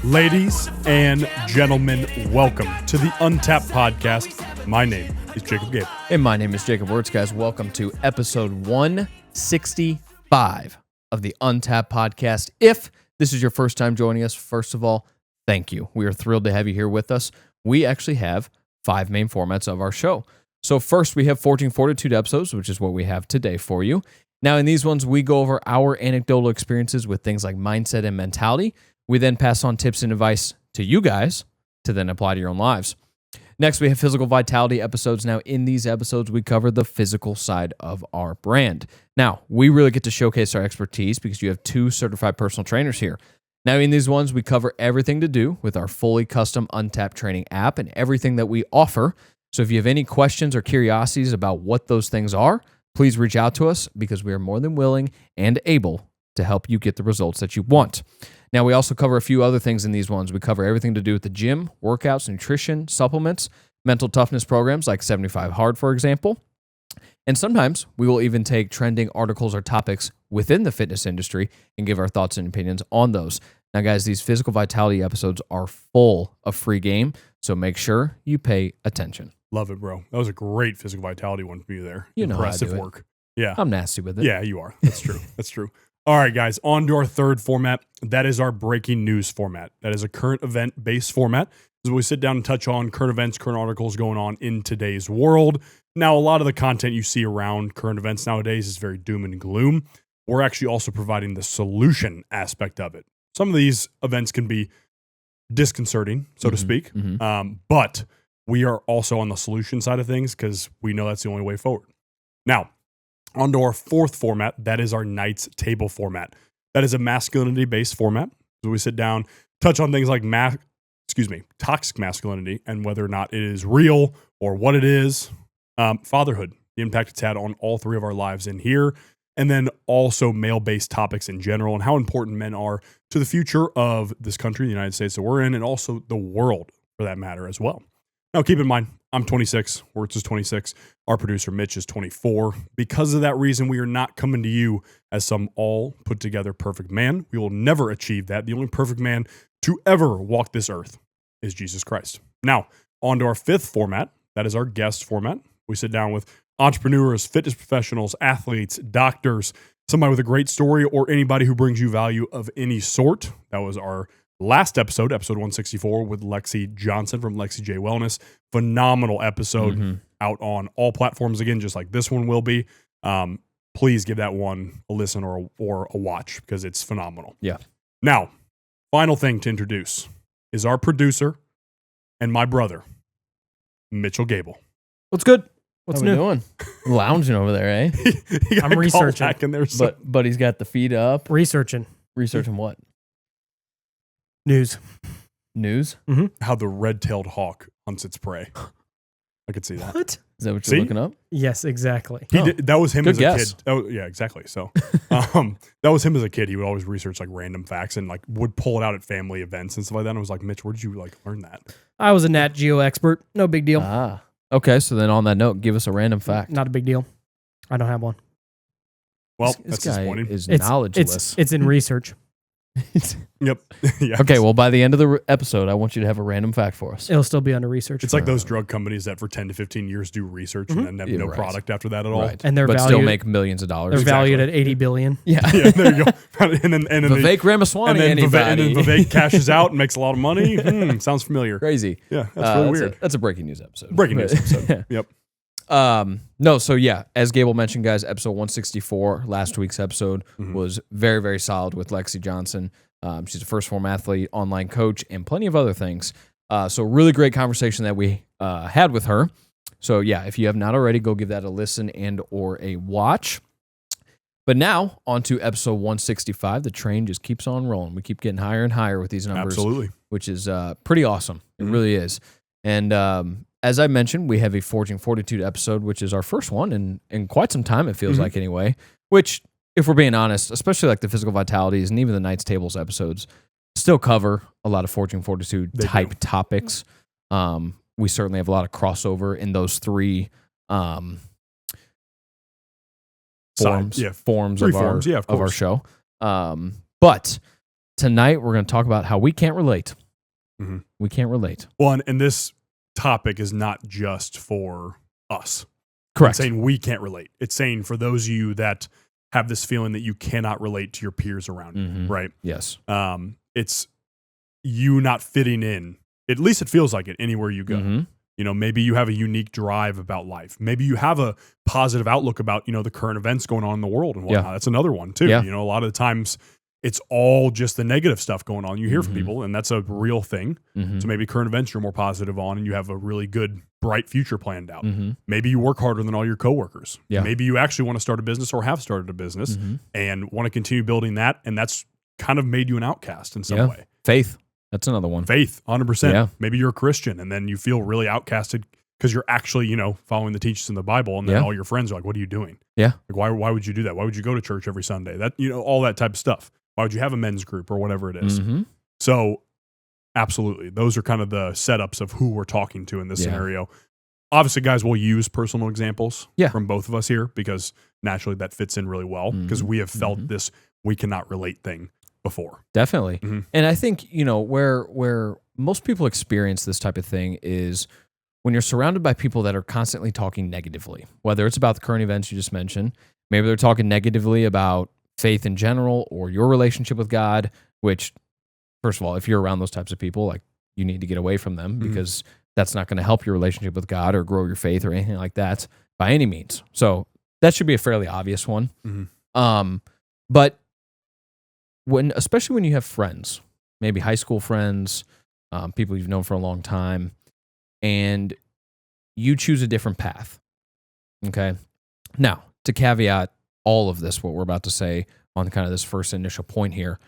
Ladies and gentlemen, welcome to the Untapped Podcast. My name is Jacob Gabel. And my name is Jacob Wurtz, guys. Welcome to episode 165 of the Untapped Podcast. If this is your first time joining us, first of all, thank you. We are thrilled to have you here with us. We actually have 5 main formats of our show. So first, we have Fortitude episodes, which is what we have today for you. Now, in these ones, we go over our anecdotal experiences with things like mindset and mentality. We then pass on tips and advice to you guys to then apply to your own lives. Next, we have physical vitality episodes. Now, in these episodes, we cover the physical side of our brand. Now, we really get to showcase our expertise because you have 2 certified personal trainers here. Now, in these ones, we cover everything to do with our fully custom Untapped training app and everything that we offer. So if you have any questions or curiosities about what those things are, please reach out to us because we are more than willing and able to help you get the results that you want. Now, we also cover a few other things in these ones. We cover everything to do with the gym, workouts, nutrition, supplements, mental toughness programs like 75 Hard, for example. And sometimes we will even take trending articles or topics within the fitness industry and give our thoughts and opinions on those. Now, guys, these physical vitality episodes are full of free game, so make sure you pay attention. Love it, bro. That was a great physical vitality one for you there. You know Impressive how I do work. Yeah. I'm nasty with it. Yeah, you are. That's true. That's true. All right, guys, on to our third format. That is our breaking news format. That is a current event-based format. This is where we sit down and touch on current events, current articles going on in today's world. Now, a lot of the content you see around current events nowadays is very doom and gloom. We're actually also providing the solution aspect of it. Some of these events can be disconcerting, so to speak, but we are also on the solution side of things because we know that's the only way forward. Now, on to our fourth format, that is our Knights Table format. That is a masculinity-based format. So we sit down, touch on things like toxic masculinity and whether or not it is real or what it is, fatherhood, the impact it's had on all 3 of our lives in here, and then also male-based topics in general and how important men are to the future of this country, the United States that we're in, and also the world for that matter as well. Now, keep in mind, I'm 26, Wurtz is 26, our producer Mitch is 24. Because of that reason, we are not coming to you as some all put together perfect man. We will never achieve that. The only perfect man to ever walk this earth is Jesus Christ. Now, on to our 5th format. That is our guest format. We sit down with entrepreneurs, fitness professionals, athletes, doctors, somebody with a great story, or anybody who brings you value of any sort. That was our last episode 164 with Lexi Johnson from Lexi J Wellness. Phenomenal episode out on all platforms again, just like this one will be. Please give that one a listen or a watch because it's phenomenal. Yeah. Now, final thing to introduce is our producer and my brother, Mitchell Gabel. What's good? What's How new? we doing? Lounging over there, eh? I'm researching. Back in there, But he's got the feet up. Researching. Researching what? News. News? How the red-tailed hawk hunts its prey. I could see that. What? Is that what you're See? looking up? Yes, exactly. He did, that was him Good as guess. a kid. Oh, yeah, exactly. So that was him as a kid. He would always research like random facts and like would pull it out at family events and stuff like that. And I was like, Mitch, where did you like learn that? I was a Nat Geo expert. No big deal. Ah. Okay, so then on that note, give us a random fact. Not a big deal. I don't have one. Well, This that's guy disappointing. is It's knowledgeless. It's in research. Yep. Yeah. Okay, well, by the end of the episode, I want you to have a random fact for us. It'll still be under research. It's like those drug companies that for 10 to 15 years do research and then have no right. product after that at all. Right. And they're but valued, still make millions of dollars. they're valued Exactly. at 80 billion. Yeah. Yeah, there you go. And then Vivek Ramaswamy, and then anybody? Vivek cashes out and makes a lot of money. Sounds familiar. Crazy. Yeah, that's really weird. That's a breaking news episode. Breaking news episode. Yep. No, so yeah, as Gable mentioned, guys, episode 164, last week's episode was very, very solid with Lexi Johnson. She's a first form athlete, online coach, and plenty of other things. So really great conversation that we had with her. So yeah, if you have not already, go give that a listen and or a watch. But now on to episode 165. The train just keeps on rolling. We keep getting higher and higher with these numbers. Absolutely. Which is pretty awesome. It really is. And as I mentioned, we have a Forging Fortitude episode, which is our first one in quite some time, it feels like anyway, which, if we're being honest, especially like the physical vitalities and even the Knights Tables episodes, still cover a lot of Forging Fortitude type topics. We certainly have a lot of crossover in those 3 forms of our show. But tonight we're going to talk about how we can't relate. Mhm. We can't relate. Well, and this topic is not just for us. Correct. It's saying we can't relate. It's saying for those of you that have this feeling that you cannot relate to your peers around you, Mhm. right? Yes. It's you not fitting in. At least it feels like it anywhere you go. Mhm. You know, maybe you have a unique drive about life. Maybe you have a positive outlook about, the current events going on in the world and whatnot. Yeah. That's another one too. Yeah. A lot of the times it's all just the negative stuff going on. You hear from Mhm. people, and that's a real thing. Mhm. So maybe current events you're more positive on, and you have a really good, bright future planned out. Mhm. Maybe you work harder than all your coworkers. Yeah. Maybe you actually want to start a business or have started a business Mhm. and want to continue building that, and that's kind of made you an outcast in some Yeah. way. Faith. That's another one. Faith, 100%. Yeah. Maybe you're a Christian, and then you feel really outcasted because you're actually, following the teachings in the Bible, and then Yeah. all your friends are like, "What are you doing? Yeah. Like, why would you do that? Why would you go to church every Sunday? That, all that type of stuff. Why would you have a men's group or whatever it is?" Mhm. So, absolutely, those are kind of the setups of who we're talking to in this Yeah. scenario. Obviously, guys, we'll use personal examples Yeah. from both of us here because naturally that fits in really well because we have felt Mhm. this we cannot relate thing before. Definitely. Mhm. And I think, where most people experience this type of thing is when you're surrounded by people that are constantly talking negatively, whether it's about the current events you just mentioned, maybe they're talking negatively about faith in general or your relationship with God, which, first of all, if you're around those types of people, like, you need to get away from them because that's not going to help your relationship with God or grow your faith or anything like that by any means. So that should be a fairly obvious one. But especially when you have friends, maybe high school friends, people you've known for a long time, and you choose a different path. Okay. Now, to caveat all of this, what we're about to say on kind of this first initial point here,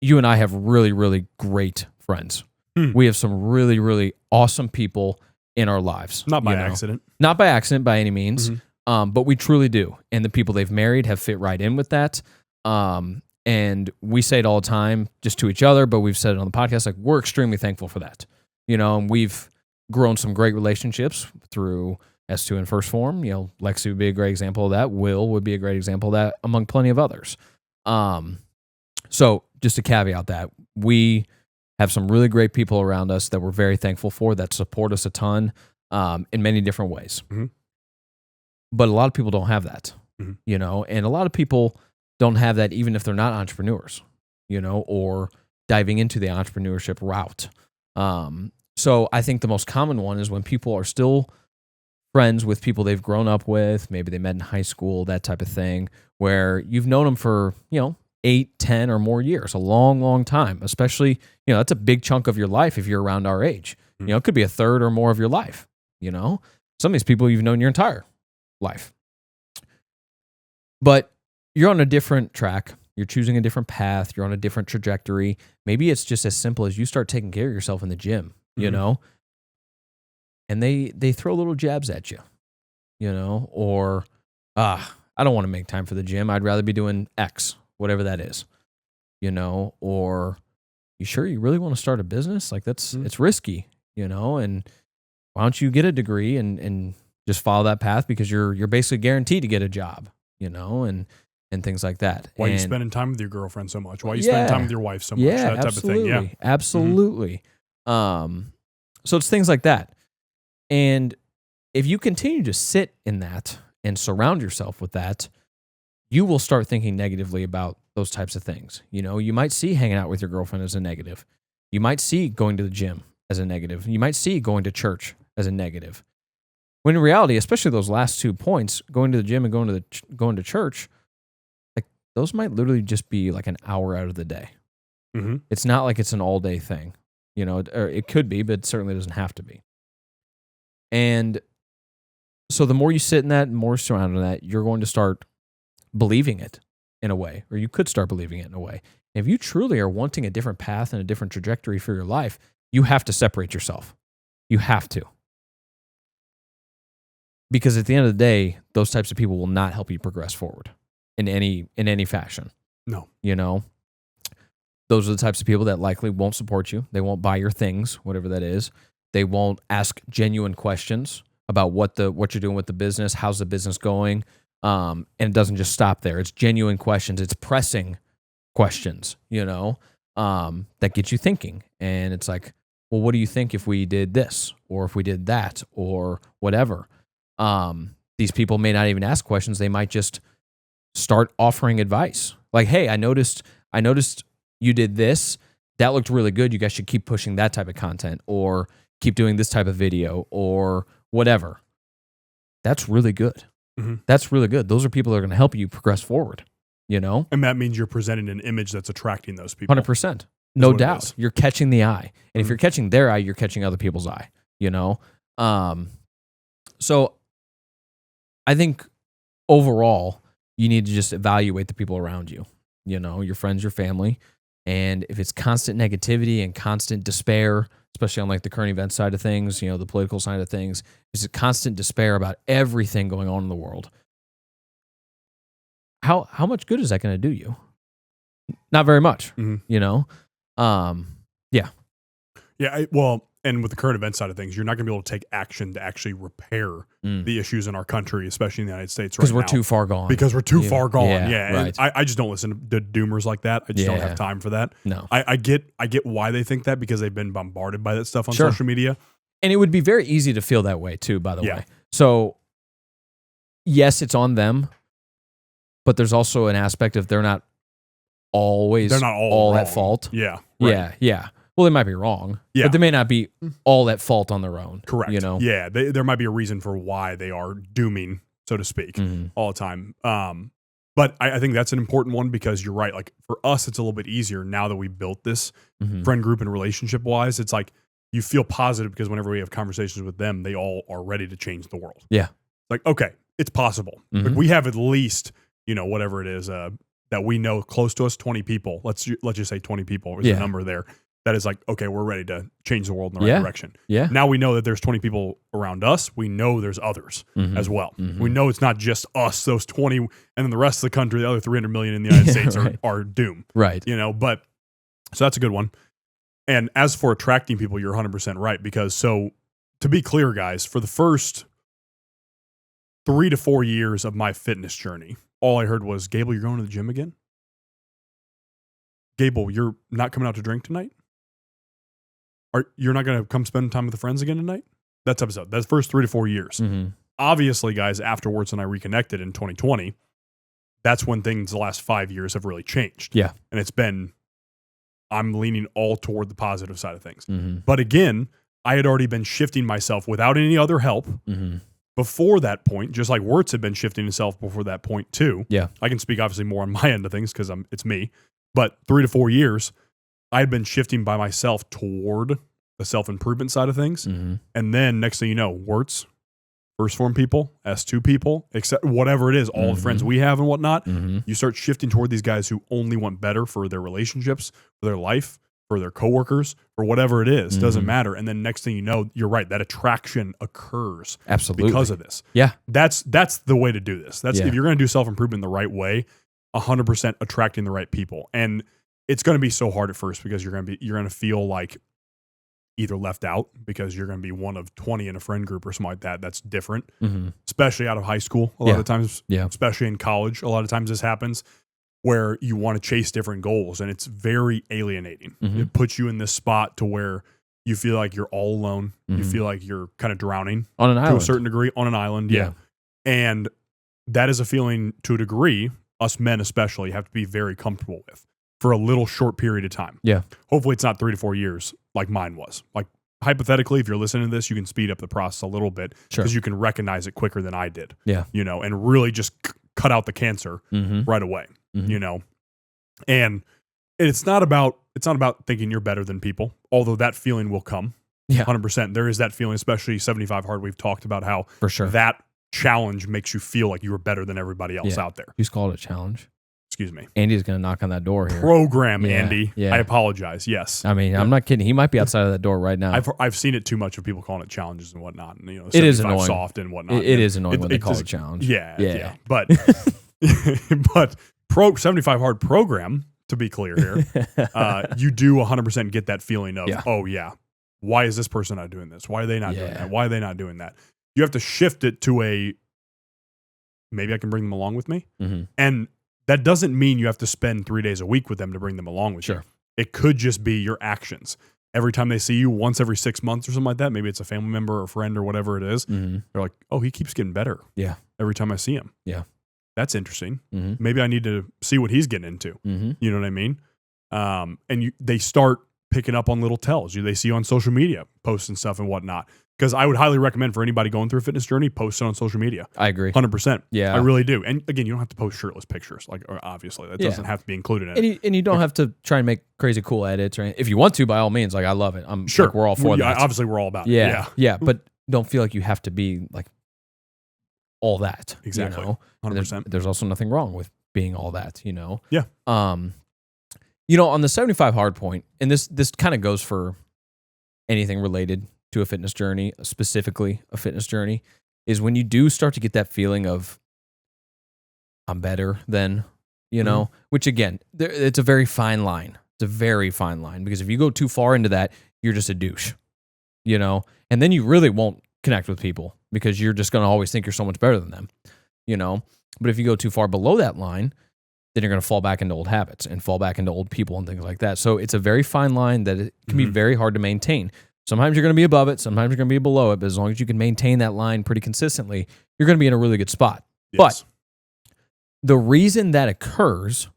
you and I have really, really great friends. We have some really, really awesome people in our lives. Not by accident. Not by accident by any means, but we truly do. And the people they've married have fit right in with that. And we say it all the time just to each other, but we've said it on the podcast, like, we're extremely thankful for that. And we've grown some great relationships through S2 and First Form. Lexi would be a great example of that. Will would be a great example of that, among plenty of others. So just to caveat that, we have some really great people around us that we're very thankful for, that support us a ton in many different ways. Mhm. But a lot of people don't have that, Mhm. and a lot of people don't have that even if they're not entrepreneurs, or diving into the entrepreneurship route. So I think the most common one is when people are still friends with people they've grown up with, maybe they met in high school, that type of thing, where you've known them for, 8, 10 or more years, a long, long time, especially, that's a big chunk of your life if you're around our age. It could be a third or more of your life, Some of these people you've known your entire life. But you're on a different track. You're choosing a different path. You're on a different trajectory. Maybe it's just as simple as you start taking care of yourself in the gym, and they throw little jabs at you, or, I don't want to make time for the gym. I'd rather be doing X, whatever that is, or you sure you really want to start a business? Like, it's risky, and why don't you get a degree and just follow that path because you're basically guaranteed to get a job, and things like that. Why are you And- spending time with your girlfriend so much? Why are you spending time with your wife so much? Yeah, That type of thing. Yeah. absolutely. So it's things like that. And if you continue to sit in that and surround yourself with that, you will start thinking negatively about those types of things. You might see hanging out with your girlfriend as a negative. You might see going to the gym as a negative. You might see going to church as a negative. When in reality, especially those last 2 points, going to the gym and going to church, like, those might literally just be like an hour out of the day. Mhm. It's not like it's an all day thing, or it could be, but it certainly doesn't have to be. And so the more you sit in that, the more surrounded in that, you're going to start believing it in a way, or you could start believing it in a way. If you truly are wanting a different path and a different trajectory for your life, you have to separate yourself. You have to. Because at the end of the day, those types of people will not help you progress forward in any fashion. No. Those are the types of people that likely won't support you. They won't buy your things, whatever that is. They won't ask genuine questions about what you're doing with the business, how's the business going, and it doesn't just stop there. It's genuine questions. It's pressing questions, that gets you thinking. And it's like, well, what do you think if we did this or if we did that or whatever? These people may not even ask questions. They might just start offering advice. Like, hey, I noticed you did this. That looked really good. You guys should keep pushing that type of content or keep doing this type of video or whatever. That's really good. Mm-hmm. That's really good. Those are people that are going to help you progress forward, you know? And that means you're presenting an image that's attracting those people. 100%. No what it doubt. is. You're catching the eye. And if Mhm. you're catching their eye, you're catching other people's eye, you know? So I think overall, you need to just evaluate the people around you, you know, your friends, your family. And if it's constant negativity and constant despair, especially on like the current event side of things, you know, the political side of things, it's a constant despair about everything going on in the world. How much good is that going to do you? Not very much, Mhm. you know? Yeah, and with the current event side of things, you're not going to be able to take action to actually repair the issues in our country, especially in the United States right Because now. we're too far gone. Because we're too Yeah. far gone. Yeah, Yeah. right. And I just don't listen to doomers like that. I just don't Yeah. have time for that. No. I get why they think that because they've been bombarded by that stuff on Sure. social media. And it would be very easy to feel that way too, by the Yeah. way. So, yes, it's on them, but there's also an aspect of they're not always They're not all at wrong. fault. Yeah. Right. Yeah. Well, they might be wrong, Yeah. but they may not be all at fault on their own. Correct. You know? Yeah. There might be a reason for why they are dooming, so to speak, Mhm. all the time. But I think that's an important one because you're right. Like for us, it's a little bit easier now that we built this Mhm. friend group and relationship wise. It's like you feel positive because whenever we have conversations with them, they all are ready to change the world. Yeah. Like, okay, it's possible. Like Mhm. we have at least, whatever it is that we know close to us, 20 people. Let's just say 20 people is Yeah. the number there. That is like, okay, we're ready to change the world in the right Yeah. direction. Yeah. Now we know that there's 20 people around us. We know there's others Mhm. as well. Mhm. We know it's not just us, those 20, and then the rest of the country, the other 300 million in the United Yeah, States right. are doomed, Right. but so that's a good one. And as for attracting people, you're 100% right. Because so to be clear, guys, for the first 3 to 4 years of my fitness journey, all I heard was, Gabel, you're going to the gym again? Gabel, you're not coming out to drink tonight? You're not going to come spend time with the friends again tonight? That's episode. That's the first 3 to 4 years. Mhm. Obviously, guys, after Wurtz and I reconnected in 2020, that's when things the last 5 years have really changed. Yeah. And I'm leaning all toward the positive side of things. Mhm. But again, I had already been shifting myself without any other help Mhm. before that point, just like Wurtz had been shifting himself before that point too. Yeah. I can speak obviously more on my end of things because it's me. But 3 to 4 years, I had been shifting by myself toward the self-improvement side of things. Mhm. And then next thing you know, Wurtz, first form people, S2 people, except whatever it is, all the friends we have and whatnot, Mhm. you start shifting toward these guys who only want better for their relationships, for their life, for their coworkers, or whatever it is. Doesn't matter. And then next thing you know, you're right, that attraction occurs Absolutely. because of this. Yeah. That's the way to do this. That's Yeah. if you're going to do self-improvement the right way, 100% attracting the right people. And it's going to be so hard at first because you're going to feel like either left out because you're going to be one of 20 in a friend group or something like that. That's different, Mhm. especially out of high school. A lot of times, Yeah. especially in college, a lot of times this happens where you want to chase different goals and it's very alienating. Mhm. It puts you in this spot to where you feel like you're all alone. You Mhm. feel like you're kind of drowning On an to island. a certain degree on an island. Yeah. And that is a feeling to a degree, us men especially, have to be very comfortable with for a little short period of time. Yeah. Hopefully it's not 3 to 4 years like mine was. Like hypothetically, if you're listening to this, you can speed up the process a little bit Sure. because you can recognize it quicker than I did. Yeah. And really just cut out the cancer Mhm. right away. Mhm. And it's not about thinking you're better than people, although that feeling will come. Yeah. 100%. There is that feeling, especially 75 hard. We've talked about how For sure. that challenge makes you feel like you are better than everybody else Yeah. out there. Who's called it a challenge? Excuse me. Andy's going to knock on that door here. Program, Yeah, Andy. yeah. I apologize. Yes. I mean, I'm not kidding. He might be outside of that door right now. I've seen it too much of people calling it challenges and whatnot. And, It is 75 annoying. soft and whatnot. It is annoying It- when they it call it just- a challenge. Yeah. Yeah. Yeah. But, but 75 hard program, to be clear here, you do 100% get that feeling of, Yeah. oh, yeah, why is this person not doing this? Why are they not doing Yeah. that? Why are they not doing that? You have to shift it to maybe I can bring them along with me. Mhm. And that doesn't mean you have to spend 3 days a week with them to bring them along with you. Sure. It could just be your actions. Every time they see you once every 6 months or something like that, maybe it's a family member or friend or whatever it is, they're like, oh, he keeps getting better. Yeah. Every time I see him. Yeah. That's interesting. Maybe I need to see what he's getting into. You know what I mean? They start picking up on little tells. They see you on social media, posting stuff and whatnot. Because I would highly recommend for anybody going through a fitness journey, post it on social media. I agree. 100%. Yeah. I really do. And again, you don't have to post shirtless pictures. Like, obviously, that doesn't have to be included in it. And you don't have to try and make crazy cool edits or anything. If you want to, by all means, like I love it. I'm sure we're all for that. Obviously, we're all about it. it. Yeah. But don't feel like you have to be like all that. Exactly. You know? 100%. There's also nothing wrong with being all that, you know? Yeah. On the 75 hard point, and this kind of goes for anything related to a fitness journey, specifically a fitness journey, is when you do start to get that feeling of I'm better than, which again, it's a very fine line. It's a very fine line because if you go too far into that, you're just a douche, and then you really won't connect with people because you're just going to always think you're so much better than them, But if you go too far below that line, then you're going to fall back into old habits and fall back into old people and things like that. So it's a very fine line that it can be very hard to maintain. Sometimes you're going to be above it. Sometimes you're going to be below it. But as long as you can maintain that line pretty consistently, you're going to be in a really good spot. Yes. But the reason that occurs,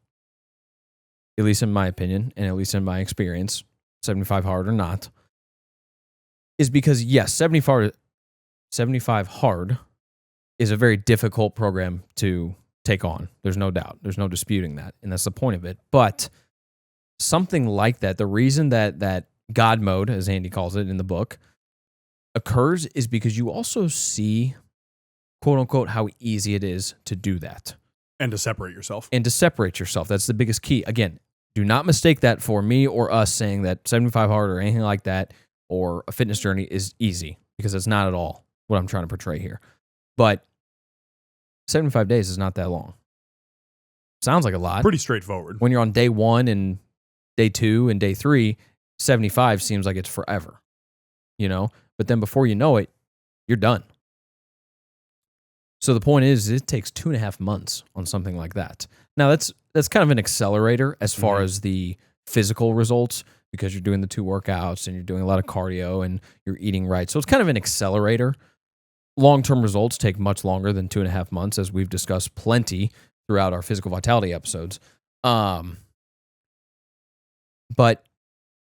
at least in my opinion, and at least in my experience, 75 hard or not, is because, yes, 75 hard is a very difficult program to take on. There's no doubt. There's no disputing that. And that's the point of it. But something like that, the reason that God mode, as Andy calls it in the book, occurs is because you also see, quote unquote, how easy it is to do that. And to separate yourself. That's the biggest key. Again, do not mistake that for me or us saying that 75 hard or anything like that or a fitness journey is easy, because it's not at all what I'm trying to portray here. But 75 days is not that long. Sounds like a lot. Pretty straightforward. When you're on day 1 and day 2 and day 3, 75 seems like it's forever, But then before you know it, you're done. So the point is, it takes 2.5 months on something like that. Now, that's kind of an accelerator as far as the physical results, because you're doing the 2 workouts and you're doing a lot of cardio and you're eating right. So it's kind of an accelerator. Long-term results take much longer than 2.5 months, as we've discussed plenty throughout our physical vitality episodes. But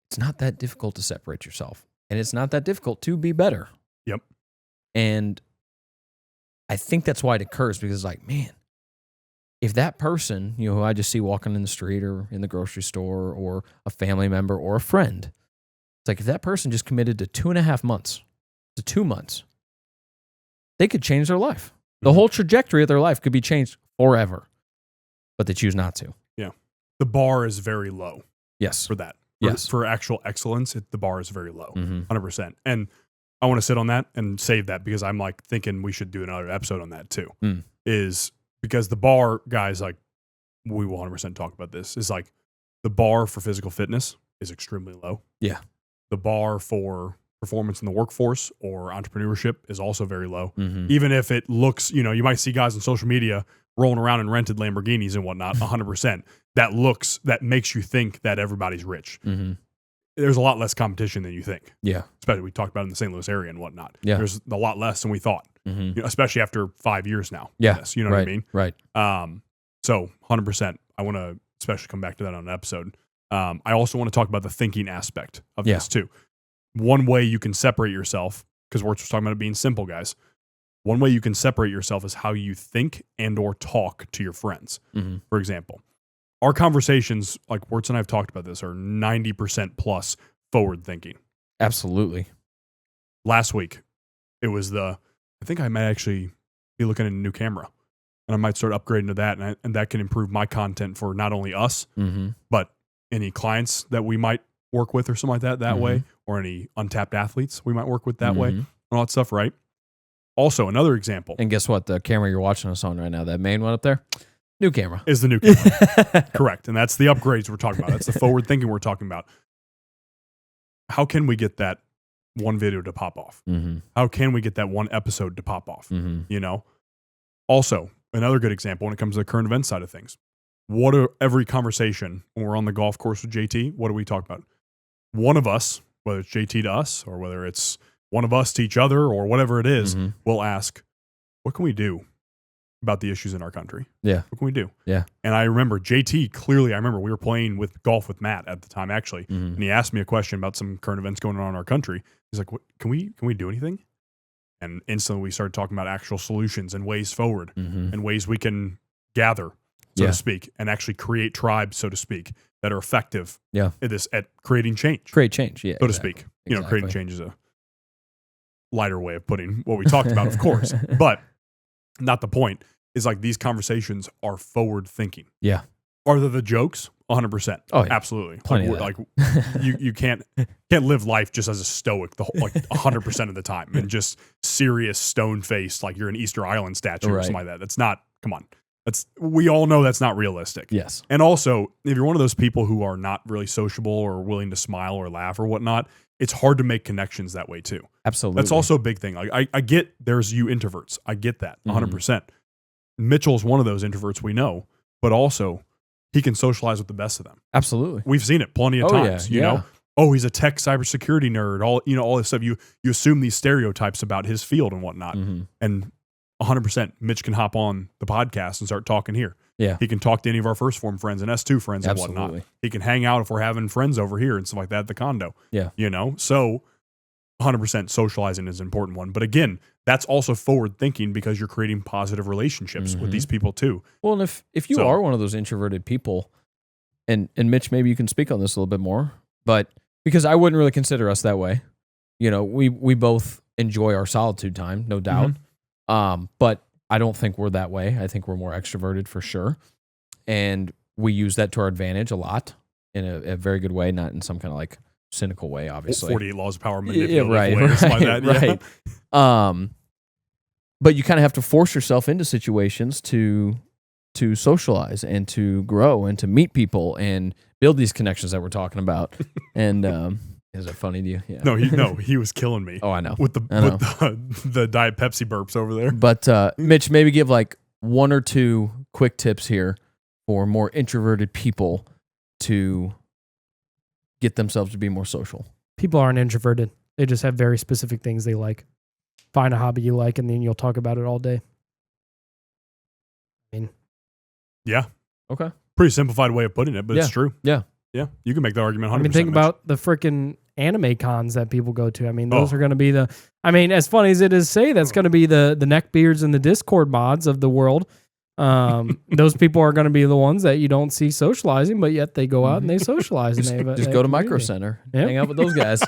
it's not that difficult to separate yourself, and it's not that difficult to be better. Yep. And I think that's why it occurs, because like, man, if that person, who I just see walking in the street or in the grocery store or a family member or a friend, it's like if that person just committed to 2.5 months to 2 months, they could change their life. The whole trajectory of their life could be changed forever, but they choose not to. Yeah. The bar is very low. Yes. For that. Yes. For actual excellence, the bar is very low. 100%. 100%. And I want to sit on that and save that, because I'm like thinking we should do another episode on that too. Is because the bar, guys, like we will 100% talk about this, is like the bar for physical fitness is extremely low. Yeah. The bar for performance in the workforce or entrepreneurship is also very low. Even if it looks, you might see guys on social media rolling around in rented Lamborghinis and whatnot, 100%. That makes you think that everybody's rich. There's a lot less competition than you think. Yeah. Especially we talked about in the St. Louis area and whatnot. Yeah. There's a lot less than we thought, especially after 5 years now. Yeah. This, you know what I mean? Right. So 100%. I want to especially come back to that on an episode. I also want to talk about the thinking aspect of this too. One way you can separate yourself, because Wurtz was talking about it being simple, guys. One way you can separate yourself is how you think and or talk to your friends. For example, our conversations, like Wurtz and I have talked about this, are 90% plus forward thinking. Absolutely. Last week, it was I think I might actually be looking at a new camera, and I might start upgrading to that, and that can improve my content for not only us, but any clients that we might work with or something like that way, or any untapped athletes we might work with that way, and all that stuff, right? Also, another example. And guess what? The camera you're watching us on right now, that main one up there, new camera. Is the new camera. Correct. And that's the upgrades we're talking about. That's the forward thinking we're talking about. How can we get that one video to pop off? How can we get that one episode to pop off? Also, another good example when it comes to the current event side of things. every conversation when we're on the golf course with JT, what do we talk about? One of us, whether it's JT to us or whether it's one of us to each other or whatever it is, will ask, what can we do about the issues in our country? Yeah. What can we do? Yeah. And I remember JT, clearly, I remember we were playing with golf with Matt at the time, actually, and he asked me a question about some current events going on in our country. He's like, can we do anything? And instantly we started talking about actual solutions and ways forward and ways we can gather, so to speak, and actually create tribes, so to speak, that are effective at creating change. Create change, yeah. So to speak. You know, creating change is a lighter way of putting what we talked about, of course. But not the point. Is like these conversations are forward thinking. Yeah. Are they the jokes? 100%. Oh, yeah. Absolutely. Plenty like you can't live life just as a stoic the whole, like 100% of the time and just serious stone faced like you're an Easter Island statue or something like that. That's not. Come on. We all know that's not realistic. Yes. And also, if you're one of those people who are not really sociable or willing to smile or laugh or whatnot, it's hard to make connections that way too. Absolutely. That's also a big thing. Like I get there's you introverts. I get that 100%. Mitchell's one of those introverts we know, but also he can socialize with the best of them. Absolutely. We've seen it plenty of times, you know. Oh, he's a tech cybersecurity nerd. All this stuff. You assume these stereotypes about his field and whatnot. And 100%, Mitch can hop on the podcast and start talking here. Yeah. He can talk to any of our first form friends and S2 friends and whatnot. He can hang out if we're having friends over here and stuff like that at the condo. Yeah. You know, so 100% socializing is an important one. But again, that's also forward thinking because you're creating positive relationships with these people too. Well, and if you are one of those introverted people, and Mitch, maybe you can speak on this a little bit more, but because I wouldn't really consider us that way. You know, we both enjoy our solitude time, no doubt. But I don't think we're that way. I think we're more extroverted for sure. And we use that to our advantage a lot in a very good way, not in some kind of like cynical way, obviously. 48 laws of power manipulative way, right. But you kind of have to force yourself into situations to socialize and to grow and to meet people and build these connections that we're talking about. And is it funny to you? Yeah. No, he was killing me. Oh, I know. With the Diet Pepsi burps over there. But Mitch, maybe give like one or two quick tips here for more introverted people to get themselves to be more social. People aren't introverted. They just have very specific things they like. Find a hobby you like, and then you'll talk about it all day. Yeah. Okay. Pretty simplified way of putting it, but it's true. Yeah. Yeah. You can make that argument 100%. I mean, think about the freaking anime cons that people go to. I mean, those are going to be as funny as it is to say, that's going to be the neckbeards and the Discord mods of the world. Those people are going to be the ones that you don't see socializing, but yet they go out and they socialize. And just go to Micro Center, hang out with those guys.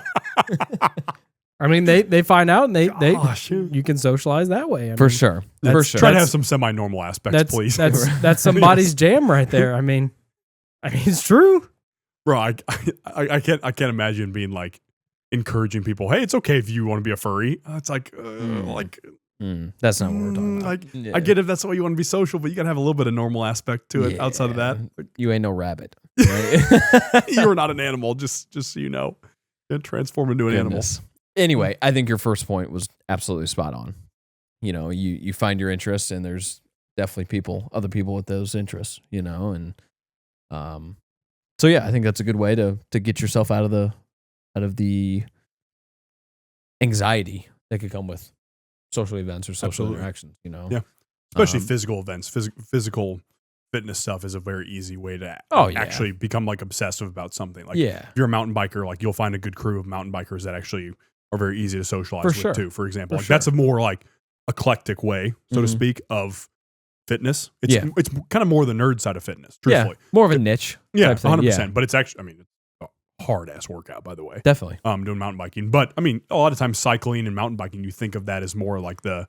I mean, they find out and they you can socialize that way. For sure. Try to have some semi-normal aspects, please. That's somebody's jam right there. I mean, it's true. Bro, I can't imagine being like encouraging people. Hey, it's okay if you want to be a furry. It's like that's not what we're talking about. I get if that's the way you want to be social, but you gotta have a little bit of normal aspect to it. Outside of that, you ain't no rabbit. Right? You're not an animal. Just so you know, you transform into an animal. Anyway, I think your first point was absolutely spot on. You know, you find your interests, and there's definitely other people with those interests. You know, and so yeah, I think that's a good way to get yourself out of the anxiety that could come with social events or social interactions. You know, yeah, especially physical events. Physical fitness stuff is a very easy way to actually become like obsessive about something. Like, if you're a mountain biker, like you'll find a good crew of mountain bikers that actually are very easy to socialize with too. For example, that's a more like eclectic way, so to speak, of fitness. It's kind of more the nerd side of fitness, truthfully. Yeah, more of a niche. Yeah, 100%. But it's actually, it's a hard ass workout, by the way. Definitely. Doing mountain biking. But I mean, a lot of times cycling and mountain biking, you think of that as more like the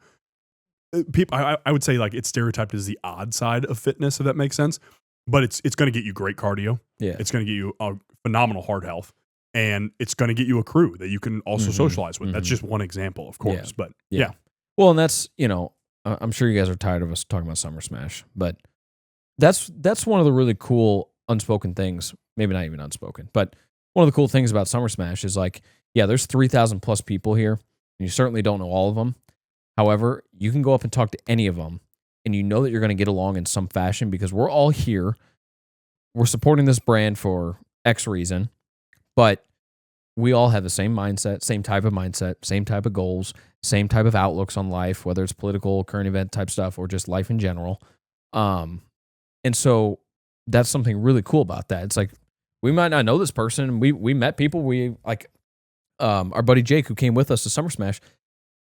people. I would say like it's stereotyped as the odd side of fitness, if that makes sense. But it's going to get you great cardio. Yeah. It's going to get you a phenomenal heart health. And it's going to get you a crew that you can also socialize with. That's just one example, of course. But yeah. Well, and that's, I'm sure you guys are tired of us talking about Summer Smash, but that's one of the really cool unspoken things. Maybe not even unspoken, but one of the cool things about Summer Smash is like, there's 3,000 plus people here, and you certainly don't know all of them. However, you can go up and talk to any of them, and you know that you're going to get along in some fashion because we're all here we're supporting this brand for X reason, but we all have the same mindset, same type of goals, same type of outlooks on life, whether it's political, current event type stuff, or just life in general. And so that's something really cool about that. It's like, we might not know this person. We met people. We like our buddy Jake, who came with us to Summer Smash.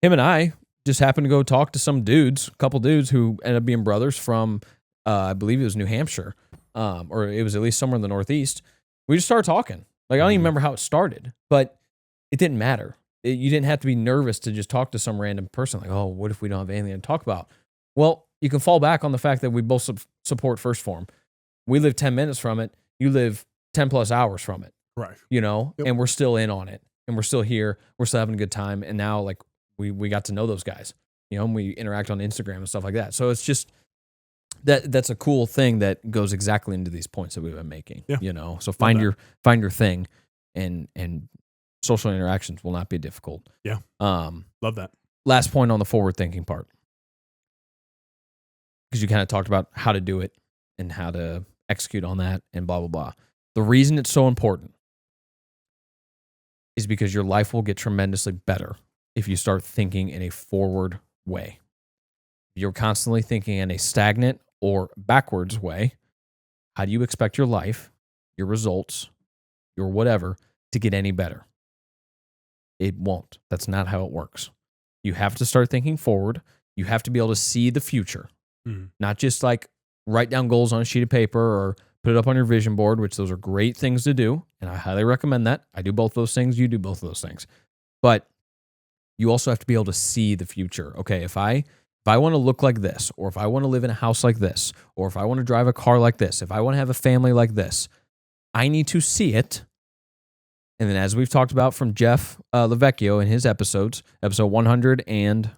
Him and I just happened to go talk to some dudes, a couple dudes who ended up being brothers from, I believe it was New Hampshire, or it was at least somewhere in the Northeast. We just started talking. Like, I don't even remember how it started, but it didn't matter. You didn't have to be nervous to just talk to some random person. Like, oh, what if we don't have anything to talk about? Well, you can fall back on the fact that we both support First Form. We live 10 minutes from it. You live 10 plus hours from it. Right. You know, Yep. and we're still in on it, and we're still here. We're still having a good time. And now, like, we got to know those guys, you know, and we interact on Instagram and stuff like that. So it's just, that's a cool thing that goes exactly into these points that we've been making. Yeah. You know, so find your thing, and social interactions will not be difficult. Yeah. Love that. Last point on the forward thinking part, because you kind of talked about how to do it and how to execute on that and blah, blah, blah. The reason it's so important is because your life will get tremendously better if you start thinking in a forward way. If you're constantly thinking in a stagnant or backwards way, how do you expect your life, your results, your whatever to get any better? It won't. That's not how it works. You have to start thinking forward. You have to be able to see the future, not just like write down goals on a sheet of paper or put it up on your vision board, which those are great things to do. And I highly recommend that. I do both those things. You do both of those things. But you also have to be able to see the future. Okay, if I want to look like this, or if I want to live in a house like this, or if I want to drive a car like this, if I want to have a family like this, I need to see it. And then, as we've talked about from Jeff Lavecchio in his episodes, episode 100 and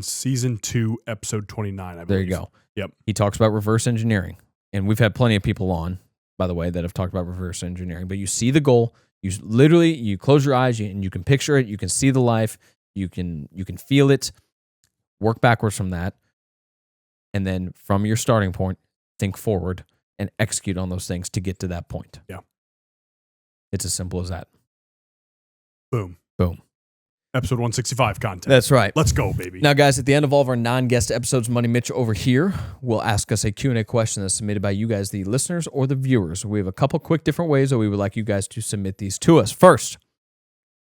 season 2, episode 29, I believe. there you go. Yep. He talks about reverse engineering. And we've had plenty of people on, by the way, that have talked about reverse engineering. But you see the goal. You close your eyes and you can picture it. You can see the life. You can feel it. Work backwards from that. And then from your starting point, think forward and execute on those things to get to that point. Yeah. It's as simple as that. Boom. Boom. Episode 165 content. That's right. Let's go, baby. Now, guys, at the end of all of our non-guest episodes, Money Mitch over here will ask us a Q&A question that's submitted by you guys, the listeners or the viewers. We have a couple quick different ways that we would like you guys to submit these to us. First,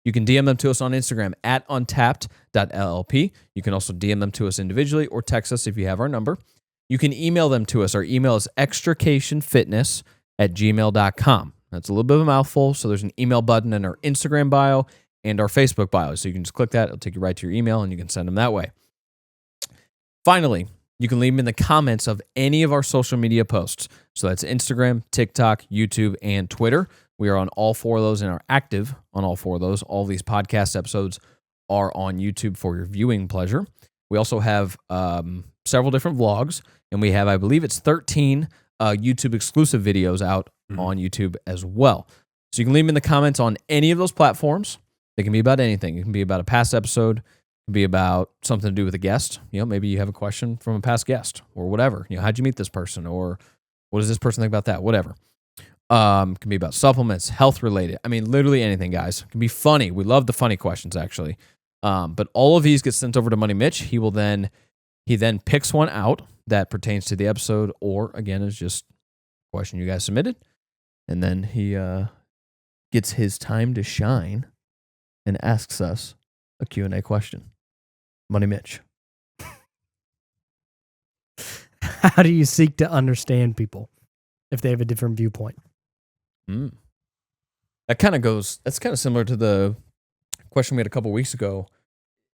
you can DM them to us on Instagram at untapped.llp. You can also DM them to us individually or text us if you have our number. You can email them to us. Our email is extricationfitness@gmail.com. That's a little bit of a mouthful, so there's an email button in our Instagram bio and our Facebook bio. So you can just click that. It'll take you right to your email, and you can send them that way. Finally, you can leave them in the comments of any of our social media posts. So that's Instagram, TikTok, YouTube, and Twitter. We are on all 4 of those and are active on all 4 of those. All these podcast episodes are on YouTube for your viewing pleasure. We also have several different vlogs, and we have, I believe it's 13 YouTube exclusive videos out on YouTube as well. So you can leave them in the comments on any of those platforms. They can be about anything. It can be about a past episode. It can be about something to do with a guest. You know, maybe you have a question from a past guest or whatever. You know, how'd you meet this person? Or what does this person think about that? Whatever. It can be about supplements, health related. I mean, literally anything, guys. It can be funny. We love the funny questions, actually. But all of these get sent over to Money Mitch. He then picks one out that pertains to the episode, or again, is just a question you guys submitted. And then he gets his time to shine and asks us a Q&A question. Money Mitch. How do you seek to understand people if they have a different viewpoint? That's kind of similar to the question we had a couple weeks ago.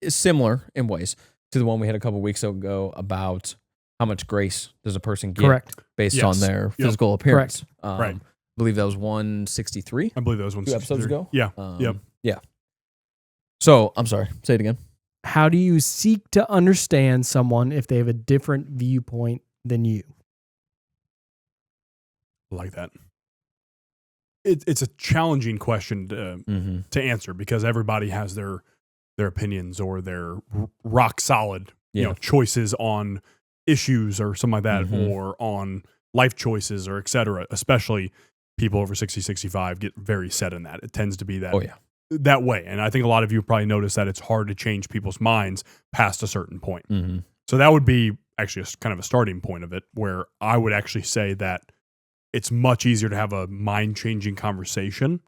It's similar in ways to the one we had a couple weeks ago about how much grace does a person get based on their physical appearance. Right. I believe that was 163. I believe that was 163. 2 episodes ago. Yeah. Yeah. So, I'm sorry. Say it again. How do you seek to understand someone if they have a different viewpoint than you? I like that. It's a challenging question to answer because everybody has their opinions or their rock solid choices on issues or something like that, or on life choices or et cetera, especially people over 60, 65 get very set in that. It tends to be that, that way. And I think a lot of you probably noticed that it's hard to change people's minds past a certain point. Mm-hmm. So that would be actually kind of a starting point of it, where I would actually say that it's much easier to have a mind-changing conversation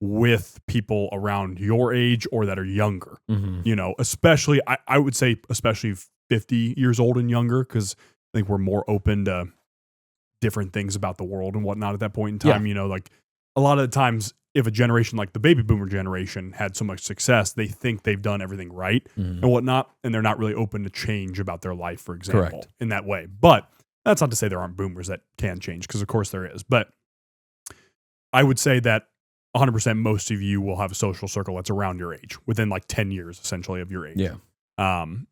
with people around your age or that are younger. Mm-hmm. You know, especially, I would say especially 50 years old and younger, because I think we're more open to different things about the world and whatnot at that point in time. You know, like a lot of the times, if a generation like the baby boomer generation had so much success, they think they've done everything right and whatnot, and they're not really open to change about their life, for example, in that way. But that's not to say there aren't boomers that can change, because of course there is. But I would say that 100% most of you will have a social circle that's around your age, within like 10 years essentially of your age.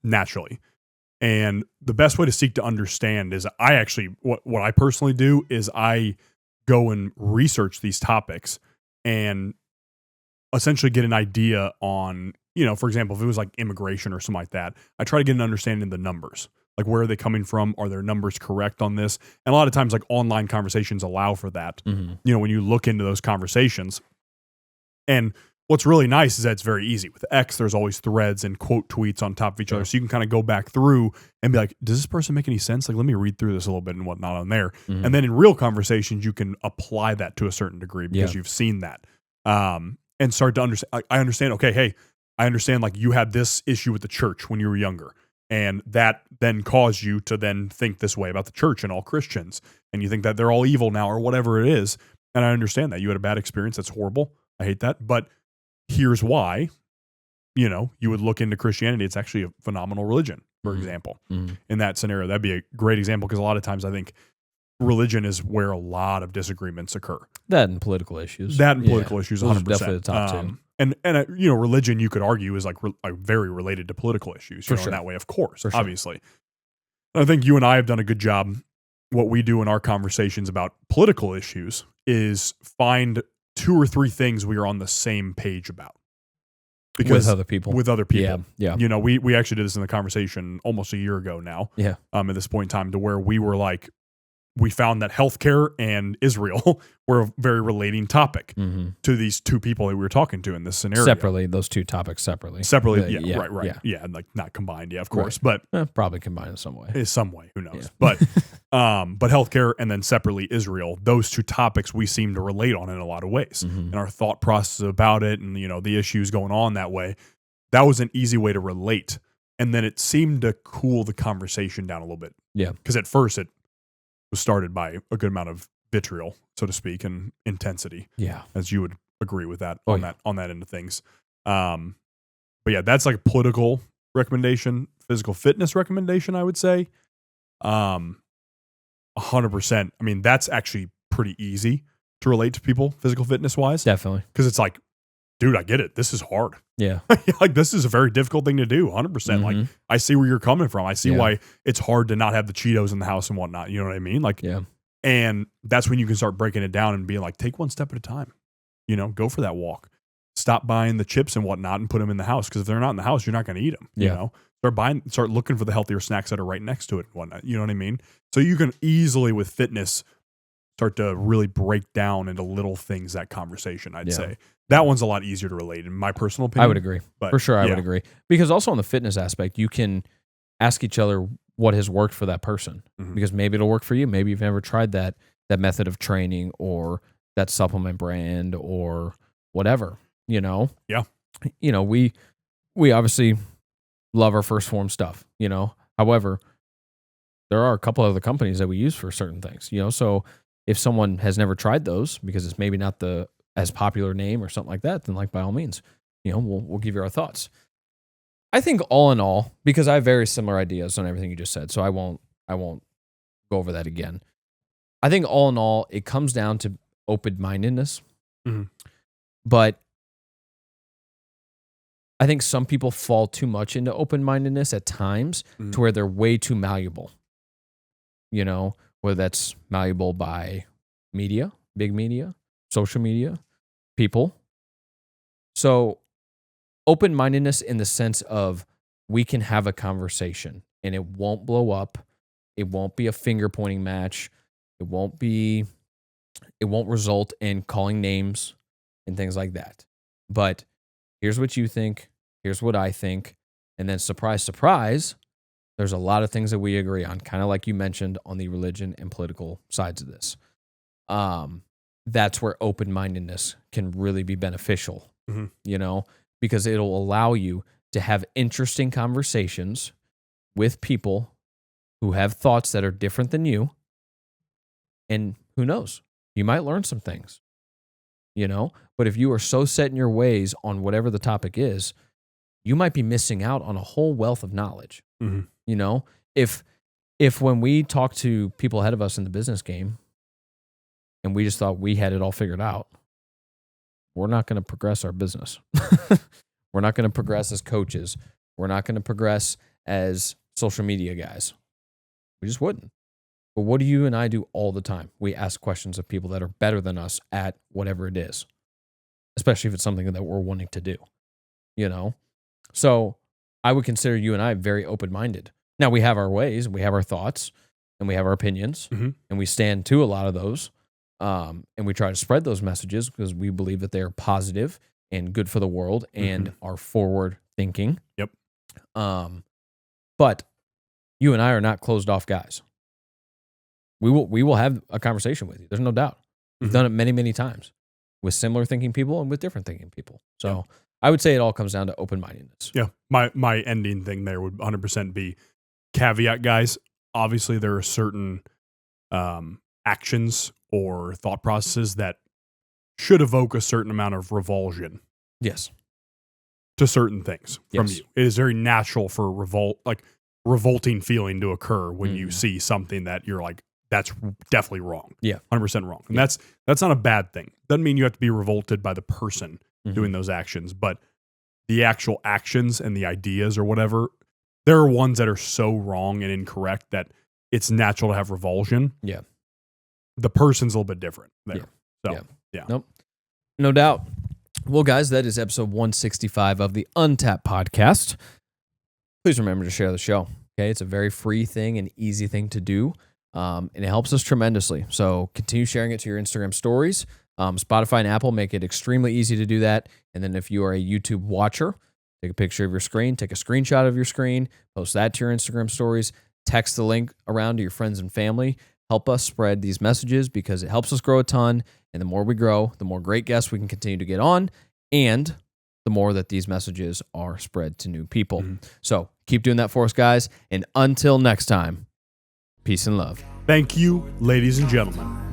Naturally. And the best way to seek to understand is I actually, what I personally do is I go and research these topics and essentially get an idea on, you know, for example, if it was like immigration or something like that, I try to get an understanding of the numbers. Like, where are they coming from? Are their numbers correct on this? And a lot of times, like, online conversations allow for that. You know, when you look into those conversations. And what's really nice is that it's very easy. With X, there's always threads and quote tweets on top of each other. So you can kind of go back through and be like, does this person make any sense? Like, let me read through this a little bit and whatnot on there. And then in real conversations, you can apply that to a certain degree because you've seen that. And start to understand. I understand, okay, hey, I understand, like, you had this issue with the church when you were younger. And that then caused you to then think this way about the church and all Christians. And you think that they're all evil now or whatever it is. And I understand that. You had a bad experience. That's horrible. I hate that. But here's why. You know, you would look into Christianity. It's actually a phenomenal religion, for example. In that scenario, that'd be a great example, because a lot of times I think religion is where a lot of disagreements occur. That and political issues. Issues, 100%. Definitely the top two. And you know, religion, you could argue, is like very related to political issues, you know, in that way, of course, obviously. And I think you and I have done a good job. What we do in our conversations about political issues is find 2 or 3 things we are on the same page about. Because with other people. Yeah. You know, we actually did this in the conversation almost a year ago now. At this point in time, to where we were like, we found that healthcare and Israel were a very relating topic to these 2 people that we were talking to in this scenario. Separately, those 2 topics separately. Right. Yeah, and like not combined, of course, but probably combined in some way. Who knows? But healthcare and then separately Israel, those 2 topics we seem to relate on in a lot of ways. And our thought process about it, and you know, the issues going on that way. That was an easy way to relate, and then it seemed to cool the conversation down a little bit. Because at first it was started by a good amount of vitriol, so to speak, and intensity. As you would agree with that on that end of things. But yeah, that's like a political recommendation, physical fitness recommendation, I would say. 100%. I mean, that's actually pretty easy to relate to people, physical fitness wise. Definitely. Because it's like, dude, I get it. This is hard. Yeah. Like, this is a very difficult thing to do. 100%. Like, I see where you're coming from. I see why it's hard to not have the Cheetos in the house and whatnot. You know what I mean? Like, and that's when you can start breaking it down and being like, take one step at a time, you know, go for that walk, stop buying the chips and whatnot and put them in the house. Cause if they're not in the house, you're not going to eat them, you know, start looking for the healthier snacks that are right next to it and whatnot. You know what I mean? So you can easily with fitness start to really break down into little things, that conversation, I'd say. That one's a lot easier to relate, in my personal opinion. I would agree. But for sure, I would agree. Because also on the fitness aspect, you can ask each other what has worked for that person. Because maybe it'll work for you. Maybe you've never tried that method of training or that supplement brand or whatever, you know? You know, we obviously love our First Form stuff, you know? However, there are a couple other companies that we use for certain things, you know? So if someone has never tried those because it's maybe not the as popular name or something like that, then like by all means, you know, we'll give you our thoughts. I think all in all, because I have very similar ideas on everything you just said, so I won't go over that again. I think all in all, it comes down to open-mindedness. But I think some people fall too much into open-mindedness at times to where they're way too malleable. You know, whether that's malleable by media, big media, social media, people. So open-mindedness in the sense of we can have a conversation and it won't blow up. It won't be a finger-pointing match. It won't result in calling names and things like that. But here's what you think. Here's what I think. And then surprise, surprise, there's a lot of things that we agree on, kind of like you mentioned on the religion and political sides of this. That's where open-mindedness can really be beneficial, because it'll allow you to have interesting conversations with people who have thoughts that are different than you. And who knows, you might learn some things, but if you are so set in your ways on whatever the topic is, you might be missing out on a whole wealth of knowledge. If when we talk to people ahead of us in the business game and we just thought we had it all figured out, we're not going to progress our business. We're not going to progress as coaches. We're not going to progress as social media guys. We just wouldn't. But what do you and I do all the time? We ask questions of people that are better than us at whatever it is, especially if it's something that we're wanting to do, So I would consider you and I very open-minded. Now, we have our ways, we have our thoughts, and we have our opinions, and we stand to a lot of those, and we try to spread those messages because we believe that they are positive and good for the world and are forward-thinking. Yep. But you and I are not closed-off guys. We will have a conversation with you. There's no doubt. We've done it many, many times with similar thinking people and with different thinking people. So I would say it all comes down to open-mindedness. Yeah. My ending thing there would 100% be caveat, guys. Obviously, there are certain actions or thought processes that should evoke a certain amount of revulsion. Yes. To certain things from you. It is very natural for revolting feeling to occur when you see something that you're like, that's definitely wrong. Yeah. 100% wrong. And that's not a bad thing. Doesn't mean you have to be revolted by the person doing those actions, but the actual actions and the ideas or whatever, there are ones that are so wrong and incorrect that it's natural to have revulsion. Yeah. The person's a little bit different there. So, yeah. Nope. No doubt. Well, guys, that is episode 165 of the Untapped podcast. Please remember to share the show. Okay. It's a very free thing and easy thing to do. And it helps us tremendously. So continue sharing it to your Instagram stories. Spotify and Apple make it extremely easy to do that. And then if you are a YouTube watcher, take a picture of your screen, take a screenshot of your screen, post that to your Instagram stories, text the link around to your friends and family. Help us spread these messages because it helps us grow a ton. And the more we grow, the more great guests we can continue to get on. And the more that these messages are spread to new people. So keep doing that for us, guys. And until next time, peace and love. Thank you, ladies and gentlemen.